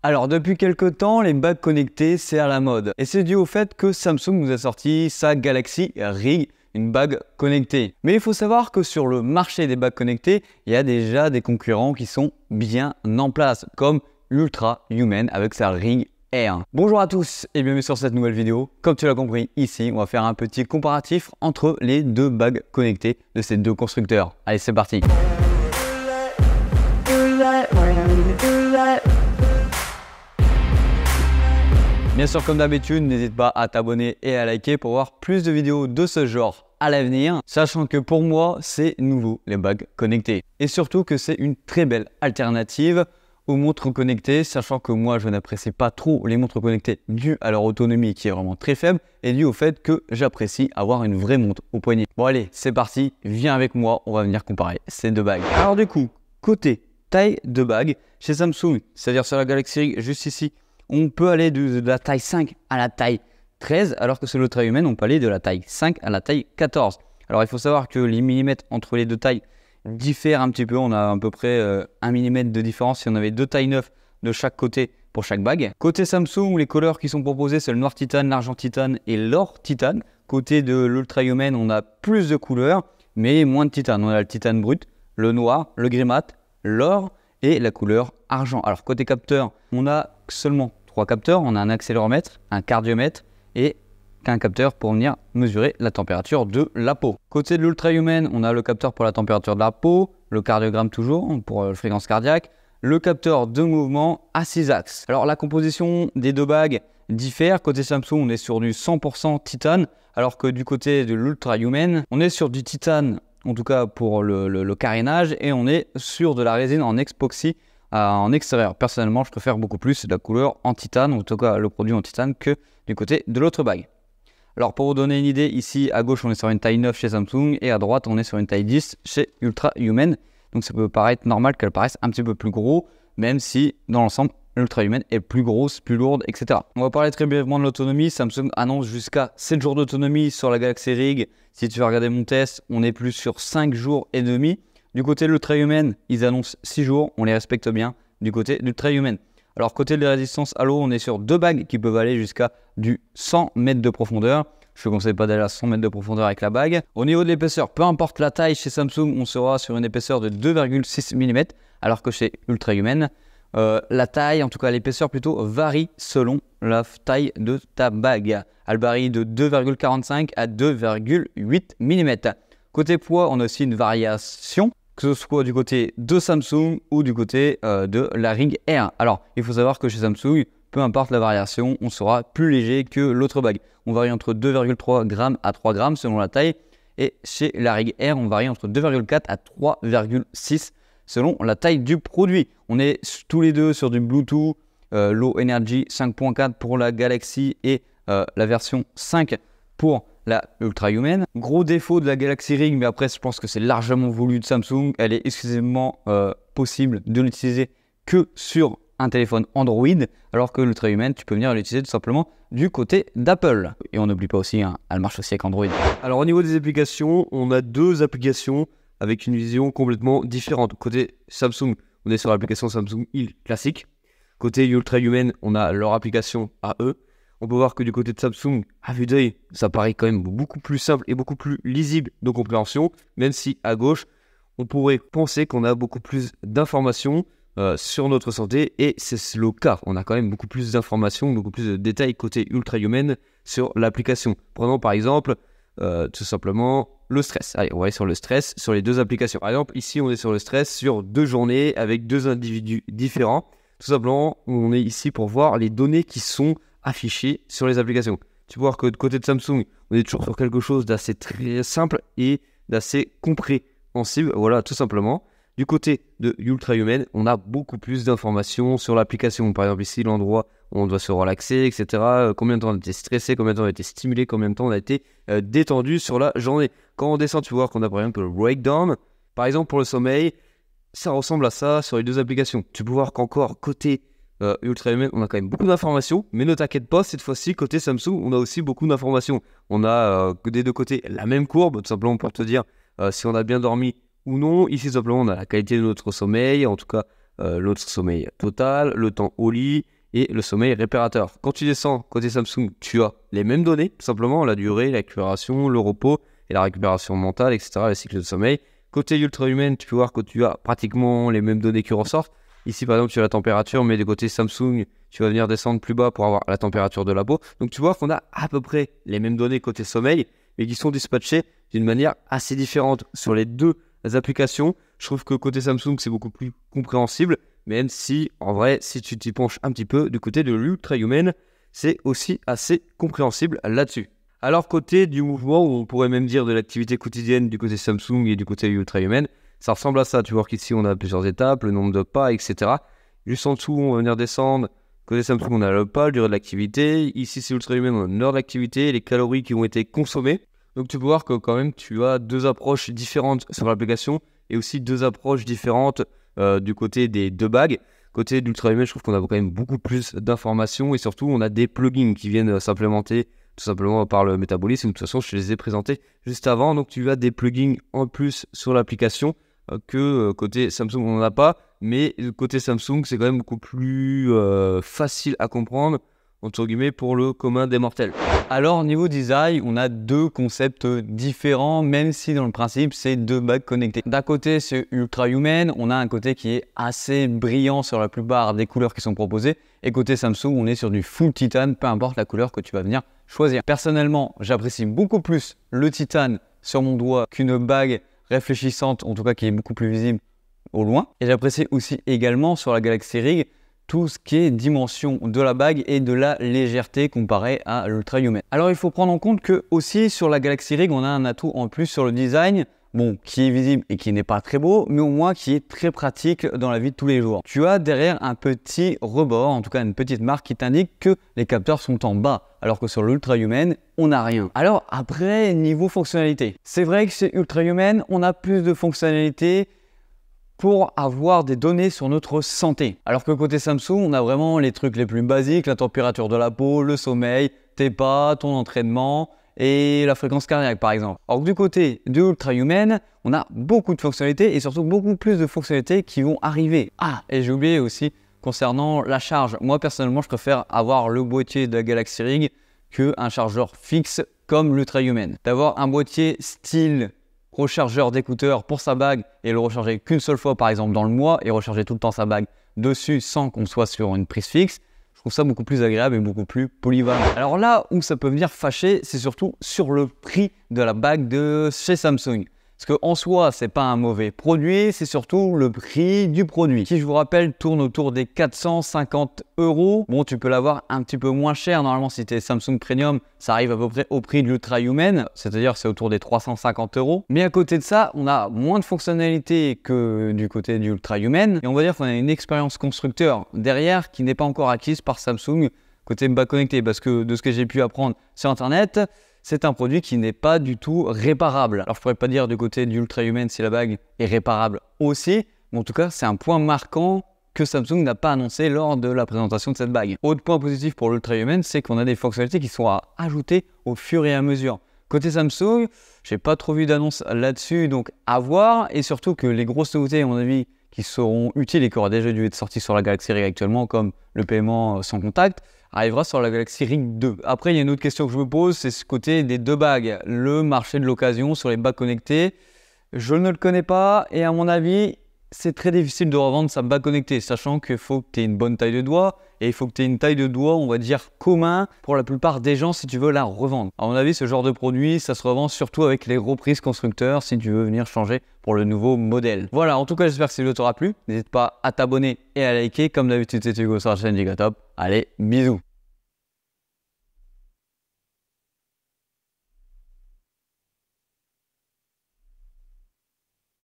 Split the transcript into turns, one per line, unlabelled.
Alors depuis quelques temps, les bagues connectées c'est à la mode et c'est dû au fait que Samsung nous a sorti sa Galaxy Ring, une bague connectée. Mais il faut savoir que sur le marché des bagues connectées, il y a déjà des concurrents qui sont bien en place, comme Ultra Human avec sa Ring Air. Bonjour à tous et bienvenue sur cette nouvelle vidéo. Comme tu l'as compris, ici on va faire un petit comparatif entre les deux bagues connectées de ces deux constructeurs. Allez, c'est parti. Bien sûr, comme d'habitude, n'hésite pas à t'abonner et à liker pour voir plus de vidéos de ce genre à l'avenir, sachant que pour moi, c'est nouveau les bagues connectées. Et surtout que c'est une très belle alternative aux montres connectées, sachant que moi, je n'apprécie pas trop les montres connectées dû à leur autonomie qui est vraiment très faible et dû au fait que j'apprécie avoir une vraie montre au poignet. Bon allez, c'est parti, viens avec moi, on va venir comparer ces deux bagues. Alors du coup, côté taille de bague, chez Samsung, c'est-à-dire sur la Galaxy Ring, juste ici, on peut aller de la taille 5 à la taille 13, alors que sur l'Ultra Human, on peut aller de la taille 5 à la taille 14. Alors, il faut savoir que les millimètres entre les deux tailles diffèrent un petit peu. On a à peu près 1 mm de différence si on avait deux tailles 9 de chaque côté pour chaque bague. Côté Samsung, les couleurs qui sont proposées, c'est le noir titane, l'argent titane et l'or titane. Côté de l'Ultra Human, on a plus de couleurs, mais moins de titane. On a le titane brut, le noir, le gris mat, l'or et la couleur argent. Alors, côté capteur, on a seulement 3 capteurs, on a un accéléromètre, un cardiomètre et un capteur pour venir mesurer la température de la peau. Côté de l'Ultra Human, on a le capteur pour la température de la peau, le cardiogramme toujours pour la fréquence cardiaque, le capteur de mouvement à 6 axes. Alors la composition des deux bagues diffère. Côté Samsung, on est sur du 100% titane, alors que du côté de l'Ultra Human, on est sur du titane, en tout cas pour le carénage, et on est sur de la résine en epoxy en extérieur. Personnellement, je préfère beaucoup plus la couleur en titane, en tout cas le produit en titane, que du côté de l'autre bague. Alors pour vous donner une idée, ici à gauche on est sur une taille 9 chez Samsung et à droite on est sur une taille 10 chez Ultra Human. Donc ça peut paraître normal qu'elle paraisse un petit peu plus gros, même si dans l'ensemble l'Ultra Human est plus grosse, plus lourde, etc. On va parler très brièvement de l'autonomie. Samsung annonce jusqu'à 7 jours d'autonomie sur la Galaxy Ring. Si tu vas regarder mon test, on est plus sur 5 jours et demi. Du côté de l'Ultra Human, ils annoncent 6 jours, on les respecte bien du côté de l'Ultra Human. Alors côté de la résistance à l'eau, on est sur deux bagues qui peuvent aller jusqu'à du 100 mètres de profondeur. Je ne conseille pas d'aller à 100 mètres de profondeur avec la bague. Au niveau de l'épaisseur, peu importe la taille, chez Samsung, on sera sur une épaisseur de 2,6 mm, alors que chez Ultra Human, la taille, en tout cas l'épaisseur plutôt, varie selon la taille de ta bague. Elle varie de 2,45 à 2,8 mm. Côté poids, on a aussi une variation, que ce soit du côté de Samsung ou du côté de la Ring Air. Alors, il faut savoir que chez Samsung, peu importe la variation, on sera plus léger que l'autre bague. On varie entre 2,3 g à 3 g selon la taille. Et chez la Ring Air, on varie entre 2,4 à 3,6 selon la taille du produit. On est tous les deux sur du Bluetooth Low Energy 5.4 pour la Galaxy et la version 5 pour la Ultra Human. Gros défaut de la Galaxy Ring, mais après je pense que c'est largement voulu de Samsung. Elle est exclusivement possible de l'utiliser que sur un téléphone Android, alors que l'Ultra Human, tu peux venir l'utiliser tout simplement du côté d'Apple. Et on n'oublie pas aussi, elle marche aussi avec Android.
Alors au niveau des applications, on a deux applications avec une vision complètement différente. Côté Samsung, on est sur l'application Samsung Il classique. Côté Ultra Human, on a leur application à eux. On peut voir que du côté de Samsung, à vue d'œil, ça paraît quand même beaucoup plus simple et beaucoup plus lisible de compréhension, même si à gauche, on pourrait penser qu'on a beaucoup plus d'informations sur notre santé, et c'est le cas. On a quand même beaucoup plus d'informations, beaucoup plus de détails côté Ultra Human sur l'application. Prenons par exemple, tout simplement, le stress. Allez, on va aller sur le stress sur les deux applications. Par exemple, ici, on est sur le stress sur 2 journées avec 2 individus différents. Tout simplement, on est ici pour voir les données qui sont affichées sur les applications. Tu peux voir que de côté de Samsung, on est toujours sur quelque chose d'assez très simple et d'assez compréhensible. Voilà, tout simplement. Du côté de Ultra Human, on a beaucoup plus d'informations sur l'application. Par exemple, ici, l'endroit où on doit se relaxer, etc. Combien de temps on a été stressé, combien de temps on a été stimulé, combien de temps on a été détendu sur la journée. Quand on descend, tu peux voir qu'on a par exemple le breakdown. Par exemple, pour le sommeil, ça ressemble à ça sur les deux applications. Tu peux voir qu'encore côté Ultra Human, on a quand même beaucoup d'informations, mais ne t'inquiète pas, cette fois-ci, côté Samsung, on a aussi beaucoup d'informations. On a des deux côtés la même courbe, tout simplement pour te dire si on a bien dormi ou non. Ici, tout simplement, on a la qualité de notre sommeil, en tout cas l'autre sommeil total, le temps au lit et le sommeil réparateur. Quand tu descends côté Samsung, tu as les mêmes données, tout simplement, la durée, la récupération, le repos et la récupération mentale, etc., le cycle de sommeil. Côté Ultrahuman, tu peux voir que tu as pratiquement les mêmes données qui ressortent. Ici, par exemple, tu as la température, mais de côté Samsung, tu vas venir descendre plus bas pour avoir la température de la peau. Donc, tu vois qu'on a à peu près les mêmes données côté sommeil, mais qui sont dispatchées d'une manière assez différente sur les deux applications. Je trouve que côté Samsung, c'est beaucoup plus compréhensible, même si, en vrai, si tu t'y penches un petit peu, du côté de l'Ultrahuman, c'est aussi assez compréhensible là-dessus. Alors, côté du mouvement, ou on pourrait même dire de l'activité quotidienne du côté Samsung et du côté Ultrahuman, ça ressemble à ça. Tu vois qu'ici, on a plusieurs étapes, le nombre de pas, etc. Juste en dessous, on va venir descendre. Côté Samsung, on a le pas, la durée de l'activité. Ici, c'est Ultrahuman, on a l'heure d'activité, les calories qui ont été consommées. Donc, tu peux voir que quand même, tu as deux approches différentes sur l'application et aussi deux approches différentes du côté des deux bagues. Côté d'Ultrahuman, je trouve qu'on a quand même beaucoup plus d'informations et surtout, on a des plugins qui viennent s'implémenter tout simplement par le métabolisme. De toute façon, je te les ai présentés juste avant. Donc, tu as des plugins en plus sur l'application que côté Samsung, on n'en a pas. Mais côté Samsung, c'est quand même beaucoup plus facile à comprendre, entre guillemets, pour le commun des mortels.
Alors, niveau design, on a deux concepts différents, même si dans le principe, c'est deux bagues connectées. D'un côté, c'est Ultrahuman, on a un côté qui est assez brillant sur la plupart des couleurs qui sont proposées. Et côté Samsung, on est sur du full titane, peu importe la couleur que tu vas venir choisir. Personnellement, j'apprécie beaucoup plus le titane sur mon doigt qu'une bague réfléchissante, en tout cas qui est beaucoup plus visible au loin. Et j'apprécie aussi également sur la Galaxy Ring tout ce qui est dimension de la bague et de la légèreté comparée à l'Ultrahuman. Alors il faut prendre en compte que aussi sur la Galaxy Ring, on a un atout en plus sur le design, bon, qui est visible et qui n'est pas très beau, mais au moins qui est très pratique dans la vie de tous les jours. Tu as derrière un petit rebord, en tout cas une petite marque qui t'indique que les capteurs sont en bas, alors que sur l'Ultrahuman, on n'a rien. Alors après, niveau fonctionnalité, c'est vrai que chez Ultrahuman, on a plus de fonctionnalités pour avoir des données sur notre santé. Alors que côté Samsung, on a vraiment les trucs les plus basiques, la température de la peau, le sommeil, tes pas, ton entraînement et la fréquence cardiaque par exemple. Alors que du côté de Ultrahuman, on a beaucoup de fonctionnalités et surtout beaucoup plus de fonctionnalités qui vont arriver. Ah, et j'ai oublié aussi concernant la charge. Moi personnellement, je préfère avoir le boîtier de la Galaxy Ring qu'un chargeur fixe comme l'Ultrahuman. D'avoir un boîtier style rechargeur d'écouteurs pour sa bague et le recharger qu'une seule fois par exemple dans le mois et recharger tout le temps sa bague dessus sans qu'on soit sur une prise fixe, je trouve ça beaucoup plus agréable et beaucoup plus polyvalent. Alors là où ça peut venir fâcher, c'est surtout sur le prix de la bague de chez Samsung. Parce qu'en soi, c'est pas un mauvais produit, c'est surtout le prix du produit. Qui, je vous rappelle, tourne autour des 450 €. Bon, tu peux l'avoir un petit peu moins cher. Normalement, si tu es Samsung Premium, ça arrive à peu près au prix de l'Ultrahuman, c'est-à-dire c'est autour des 350 €. Mais à côté de ça, on a moins de fonctionnalités que du côté du Ultrahuman. Et on va dire qu'on a une expérience constructeur derrière qui n'est pas encore acquise par Samsung côté bague connectée. Parce que de ce que j'ai pu apprendre sur Internet, c'est un produit qui n'est pas du tout réparable. Alors je pourrais pas dire du côté du Ultrahuman si la bague est réparable aussi, mais en tout cas c'est un point marquant que Samsung n'a pas annoncé lors de la présentation de cette bague. Autre point positif pour l'Ultrahuman, c'est qu'on a des fonctionnalités qui sont à ajouter au fur et à mesure. Côté Samsung, j'ai pas trop vu d'annonce là-dessus, donc à voir, et surtout que les grosses nouveautés à mon avis qui seront utiles et qui auraient déjà dû être sorties sur la Galaxy Ring actuellement, comme le paiement sans contact, arrivera sur la Galaxy Ring 2. Après, il y a une autre question que je me pose, c'est ce côté des deux bagues. Le marché de l'occasion sur les bagues connectées, je ne le connais pas et à mon avis, c'est très difficile de revendre sa bague connectée, sachant qu'il faut que tu aies une bonne taille de doigt et il faut que tu aies une taille de doigt, on va dire, commun pour la plupart des gens si tu veux la revendre. À mon avis, ce genre de produit, ça se revend surtout avec les reprises constructeurs si tu veux venir changer pour le nouveau modèle. Voilà, en tout cas, j'espère que cette vidéo t'aura plu. N'hésite pas à t'abonner et à liker. Comme d'habitude, c'est Hugo sur la chaîne Gigatop. Allez, bisous.